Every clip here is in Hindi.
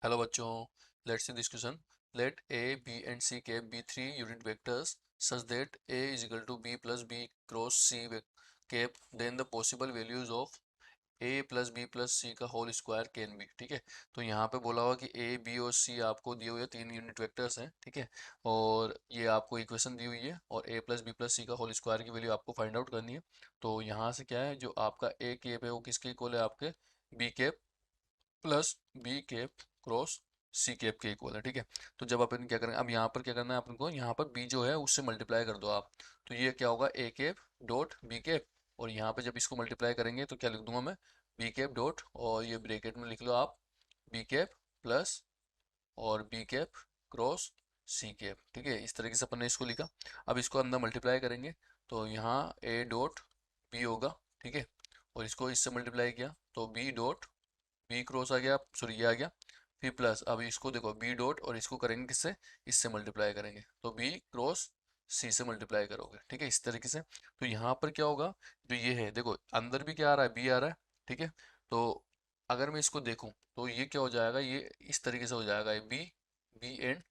हेलो बच्चों, let's see this question. Let a b and c cap be three unit vectors such that a is equal to b plus b cross c cap. Then the possible values of a plus b plus c का होल स्क्वायर कैन बी. ठीक है, तो यहाँ पे बोला हुआ कि a b और c आपको दिए हुए तीन यूनिट वेक्टर्स हैं. ठीक है, और ये आपको इक्वेशन दी हुई है और a plus b plus c का होल स्क्वायर की वैल्यू आपको फाइंड आउट करनी है. तो यहाँ से क्या है, जो आपका a कैप है वो किसके इक्वल है, आपके b cap plus B cap cross C cap के इक्वल है. ठीक है, तो जब अपन क्या करेंगे, अब यहाँ पर क्या करना है अपन को, यहाँ पर बी जो है उससे मल्टीप्लाई कर दो आप. तो ये क्या होगा, A cap dot B cap. और यहाँ पे जब इसको मल्टीप्लाई करेंगे तो क्या लिख दूंगा मैं, बी कैप डॉट, और ये ब्रैकेट में लिख लो आप बी कैप प्लस और B cap cross C cap. ठीक है, इस तरीके से अपन ने इसको लिखा. अब इसको अंदर मल्टीप्लाई करेंगे तो यहाँ ए डॉट बी होगा. ठीक है, और इसको इससे मल्टीप्लाई किया तो बी डॉट बी क्रॉस आ गया, सॉरी ये आ गया. फिर प्लस, अब इसको देखो बी डॉट, और इसको करेंगे किससे, इससे मल्टीप्लाई करेंगे तो बी क्रॉस सी से मल्टीप्लाई करोगे. ठीक है, इस तरीके से. तो यहाँ पर क्या होगा, जो ये है देखो अंदर भी क्या आ रहा है, बी आ रहा है. ठीक है, तो अगर मैं इसको देखूं तो ये क्या हो जाएगा, ये इस तरीके से हो जाएगा, ये बी बी एंड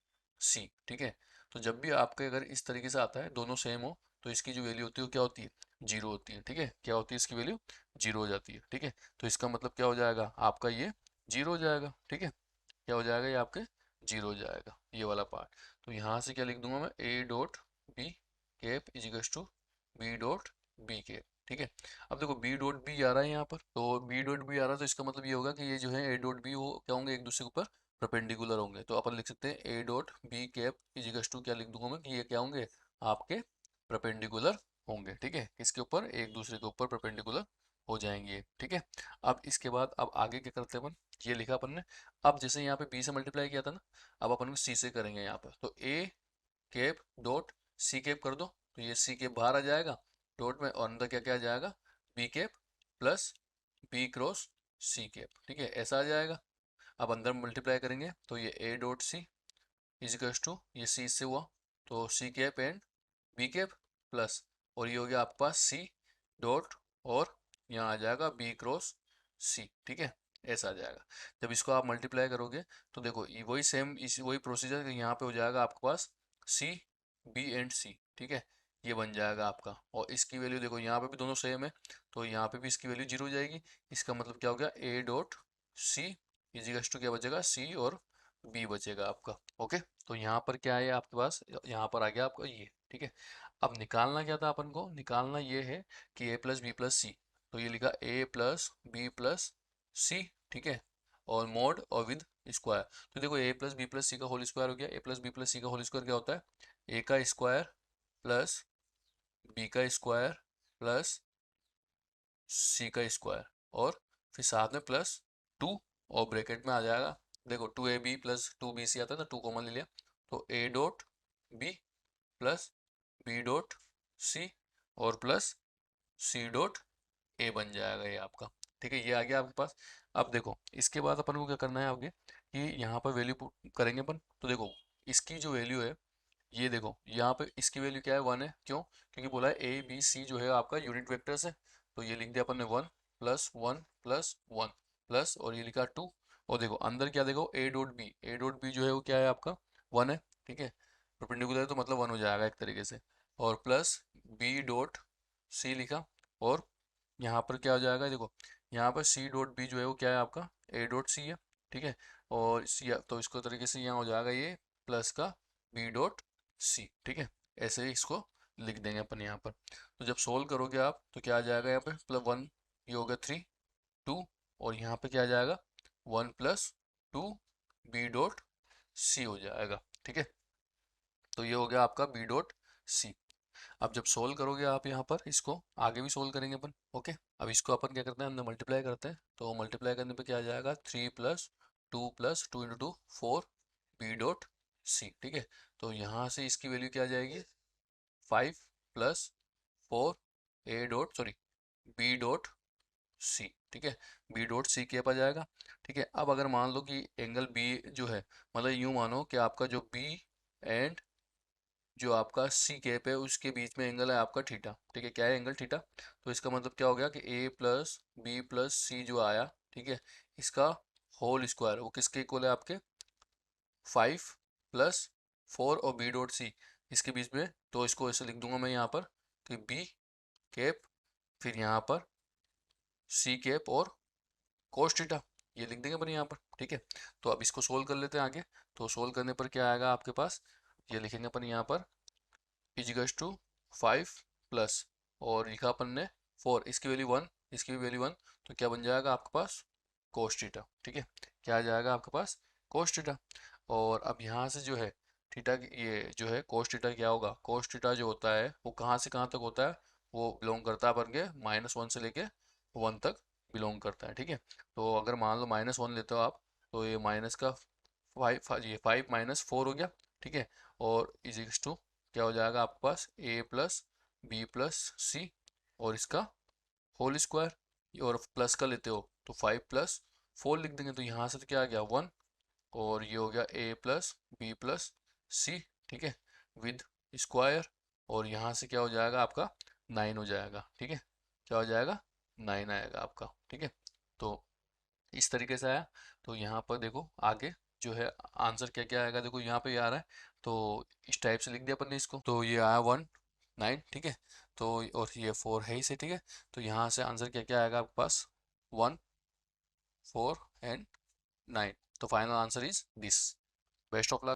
सी. ठीक है, तो जब भी आपके अगर इस तरीके से आता है, दोनों सेम हो, तो इसकी जो वैल्यू होती है वो क्या होती है, जीरो होती है. ठीक है, क्या होती है इसकी वैल्यू, जीरो हो जाती है. ठीक है, तो इसका मतलब क्या हो जाएगा आपका, ये जीरो हो जाएगा. ठीक है, क्या हो जाएगा, ये आपके जीरो हो जाएगा, ये वाला पार्ट. तो यहाँ से क्या लिख दूंगा मैं, A dot B cap equals to B dot B cap. ठीक है, अब देखो बी डॉट बी आ रहा है यहाँ पर, तो बी डॉट बी आ रहा है तो इसका मतलब ये होगा कि ये जो है ए डॉट बी वो क्या होंगे, एक दूसरे के ऊपर परपेंडिकुलर होंगे. तो अपन लिख सकते हैं A dot B cap equals to, क्या लिख दूंगा मैं कि ये क्या होंगे, आपके परपेंडिकुलर होंगे. ठीक है, किसके ऊपर, एक दूसरे के ऊपर परपेंडिकुलर हो जाएंगे. ठीक है, अब इसके बाद अब आगे क्या करते हैं अपन, ये लिखा अपन ने. अब जैसे यहाँ पे बी से मल्टीप्लाई किया था ना, अब अपन को सी से करेंगे यहाँ पर. तो A cap dot C cap कर दो, तो ये सी कैप बाहर आ जाएगा डॉट में, और अंदर क्या क्या आ जाएगा, B cap plus B cross C cap. ठीक है, ऐसा आ जाएगा. अब अंदर मल्टीप्लाई करेंगे तो ये ए डॉट सी इजिकल्स टू, ये सी से हुआ तो C cap and B cap plus, और ये हो गया आपके पास सी डॉट, और यहाँ आ जाएगा बी क्रॉस सी. ठीक है, ऐसा आ जाएगा. जब इसको आप मल्टीप्लाई करोगे तो देखो ये वही सेम, इसी वही प्रोसीजर यहाँ पे हो जाएगा आपके पास सी बी एंड सी. ठीक है, ये बन जाएगा आपका, और इसकी वैल्यू देखो यहाँ पे भी दोनों सेम है, तो यहाँ पे भी इसकी वैल्यू जीरो हो जाएगी. इसका मतलब क्या हो गया, ए डॉट सी इजिकल्स टू क्या बचेगा, सी और बी बचेगा आपका. ओके, तो यहाँ पर क्या है आपके पास, यहाँ पर आ गया आपका ये. ठीक है, अब निकालना क्या था अपन को, निकालना ये है कि a प्लस बी प्लस सी. तो ये लिखा a प्लस बी प्लस सी. ठीक है, और मोड और विद स्क्वायर. तो देखो a प्लस बी प्लस सी का होल स्क्वायर हो गया. a प्लस बी प्लस सी का होल स्क्वायर क्या होता है, a का स्क्वायर प्लस बी का स्क्वायर प्लस सी का स्क्वायर, और फिर साथ में प्लस टू, और ब्रैकेट में आ जाएगा, देखो two A B plus two B C आता है ना, टू कॉमन ले लिया तो A dot B plus B dot C और प्लस सी डॉट ए बन जाएगा ये आपका. ठीक है, ये आ गया आपके पास. अब देखो इसके बाद अपन को क्या करना है आगे, कि यहाँ पर वैल्यू करेंगे अपन. तो देखो इसकी जो वैल्यू है, ये देखो यहाँ पे इसकी वैल्यू क्या है, वन है. क्यों, क्योंकि बोला है ए बी सी जो है आपका यूनिट वेक्टर्स है. तो ये लिख दिया अपन ने one plus one plus one plus, और ये लिखा टू. और देखो अंदर क्या, देखो ए डॉट बी जो है वो क्या है आपका, वन है. ठीक है, परपेंडिकुलर है तो मतलब वन हो जाएगा एक तरीके से, और प्लस बी डॉट सी लिखा, और यहाँ पर क्या हो जाएगा, देखो यहाँ पर सी डॉट बी जो है वो क्या है आपका, ए डॉट सी है. ठीक है, और सी तो इसको तरीके से यहाँ हो जाएगा ये प्लस का बी डॉट सी. ठीक है, ऐसे ही इसको लिख देंगे अपन यहाँ पर. तो जब सोल्व करोगे आप तो क्या आ जाएगा, यहाँ पे प्लस वन, ये होगा थ्री टू, और यहाँ पे क्या आ जाएगा, one plus two B dot C हो जाएगा. ठीक है, तो ये हो गया आपका बी डॉट सी. अब जब सोल्व करोगे आप यहाँ पर, इसको आगे भी सोल्व करेंगे अपन. ओके, अब इसको अपन क्या करते हैं, हमने मल्टीप्लाई करते हैं, तो मल्टीप्लाई करने पे क्या आ जाएगा, three plus two into two four B dot C. ठीक है, तो यहाँ से इसकी वैल्यू क्या आ जाएगी, five plus four A dot, sorry B dot C. ठीक है, बी डॉट सी के आ जाएगा. ठीक है, अब अगर मान लो कि एंगल बी जो है, मतलब यूँ मानो कि आपका जो बी एंड जो आपका सी कैप है उसके बीच में एंगल है आपका थीटा. ठीक है, क्या है एंगल थीटा. तो इसका मतलब क्या हो गया कि ए प्लस बी प्लस सी जो आया, ठीक है, इसका होल स्क्वायर वो किसके इक्वल है आपके 5 + 4 और बी डॉट सी इसके बीच में। तो इसको ऐसे लिख दूंगा मैं यहाँ पर कि बी कैप फिर यहाँ पर सी कैप और कोस थीटा, ये लिख देंगे अपन यहाँ पर। ठीक है, तो अब इसको सोल्व कर लेते हैं आगे। तो सोल्व करने पर क्या आएगा आपके पास, ये लिखेंगे अपन यहाँ पर इजिकल्स टू 5 और लिखा अपन ने 4, इसकी वैल्यू 1, इसकी भी वैल्यू 1, तो क्या बन जाएगा आपके पास कोस थीटा। ठीक है, क्या आ जाएगा आपके पास कोस थीटा। और अब यहाँ से जो है थीटा, ये जो है कोस थीटा क्या होगा, कोस थीटा जो होता है वो कहाँ से कहाँ तक होता है, वो बिलोंग करता है अपन के -1 से लेके 1 तक बिलोंग करता है। ठीक है, तो अगर मान लो -1 लेते हो आप, तो ये माइनस का 5 - 4 हो गया। ठीक है, और इजिक्स टू क्या हो जाएगा आपके पास a + b + c और इसका होल स्क्वायर, और प्लस का लेते हो तो 5 + 4 लिख देंगे। तो यहाँ से तो क्या आ गया 1, और ये हो गया a + b + c। ठीक है, विद स्क्वायर, और यहाँ से क्या हो जाएगा आपका 9 हो जाएगा। ठीक है, क्या हो जाएगा 9 आएगा आपका। ठीक है, तो इस तरीके से आया। तो यहाँ पर देखो आगे जो है आंसर क्या क्या आएगा, देखो यहाँ पे ये आ रहा है, तो इस टाइप से लिख दिया अपन ने इसको। तो ये आया 1 9। ठीक है, तो और ये 4 है इसे। ठीक है, तो यहाँ से आंसर क्या क्या आएगा आपके पास 1 4 एंड 9। तो final answer is this. Best of luck.